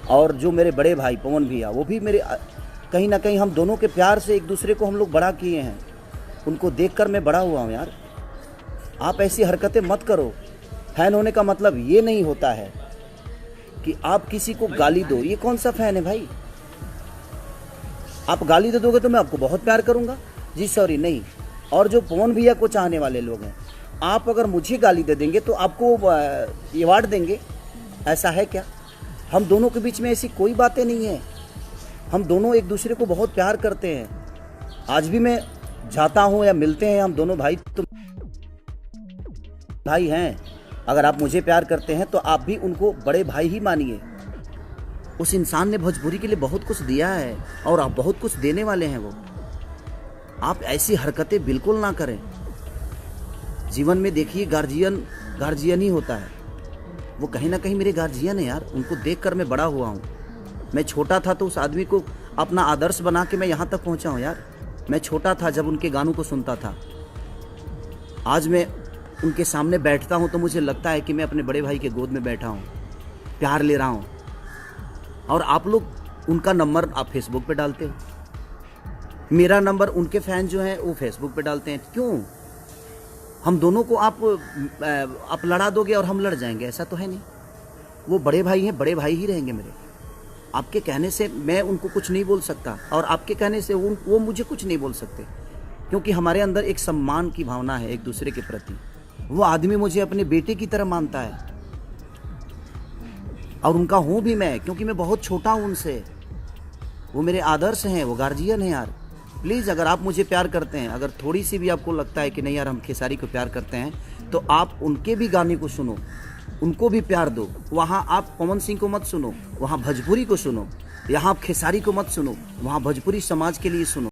और जो मेरे बड़े भाई पवन भैया, वो भी मेरे कहीं ना कहीं हम दोनों के प्यार से एक दूसरे को हम लोग बड़ा किए हैं। उनको देखकर मैं बड़ा हुआ हूँ यार। आप ऐसी हरकतें मत करो। फैन होने का मतलब ये नहीं होता है कि आप किसी को गाली दो। ये कौन सा फैन है भाई? आप गाली दे दोगे तो मैं आपको बहुत प्यार करूंगा? जी सॉरी, नहीं। और जो पवन भैया को चाहने वाले लोग हैं, आप अगर मुझे गाली दे देंगे तो आपको अवार्ड देंगे, ऐसा है क्या? हम दोनों के बीच में ऐसी कोई बातें नहीं है। हम दोनों एक दूसरे को बहुत प्यार करते हैं। आज भी मैं जाता हूँ या मिलते हैं, हम दोनों भाई तो भाई हैं। अगर आप मुझे प्यार करते हैं तो आप भी उनको बड़े भाई ही मानिए। उस इंसान ने भोजपुरी के लिए बहुत कुछ दिया है और आप बहुत कुछ देने वाले हैं। वो आप ऐसी हरकतें बिल्कुल ना करें। जीवन में देखिए, गार्जियन ही होता है। वो कहीं ना कहीं मेरे गार्जियन है यार। उनको देखकर मैं बड़ा हुआ हूँ। मैं छोटा था तो उस आदमी को अपना आदर्श बना के मैं यहाँ तक पहुँचा हूँ यार। मैं छोटा था जब उनके गानों को सुनता था। आज मैं उनके सामने बैठता हूँ तो मुझे लगता है कि मैं अपने बड़े भाई के गोद में बैठा हूँ, प्यार ले रहा हूँ। और आप लोग उनका नंबर आप फेसबुक पे डालते हो, मेरा नंबर उनके फैन जो हैं वो फेसबुक पे डालते हैं। क्यों? हम दोनों को आप लड़ा दोगे और हम लड़ जाएंगे? ऐसा तो है नहीं। वो बड़े भाई हैं, बड़े भाई ही रहेंगे मेरे। आपके कहने से मैं उनको कुछ नहीं बोल सकता और आपके कहने से वो मुझे कुछ नहीं बोल सकते, क्योंकि हमारे अंदर एक सम्मान की भावना है एक दूसरे के प्रति। वो आदमी मुझे अपने बेटे की तरह मानता है और उनका हूँ भी मैं, क्योंकि मैं बहुत छोटा हूँ उनसे। वो मेरे आदर्श हैं, वो गार्जियन हैं यार। प्लीज़, अगर आप मुझे प्यार करते हैं, अगर थोड़ी सी भी आपको लगता है कि नहीं यार हम खेसारी को प्यार करते हैं, तो आप उनके भी गाने को सुनो, उनको भी प्यार दो। वहाँ आप पवन सिंह को मत सुनो, वहाँ भोजपुरी को सुनो। यहाँ आप खेसारी को मत सुनो, वहाँ भोजपुरी समाज के लिए सुनो।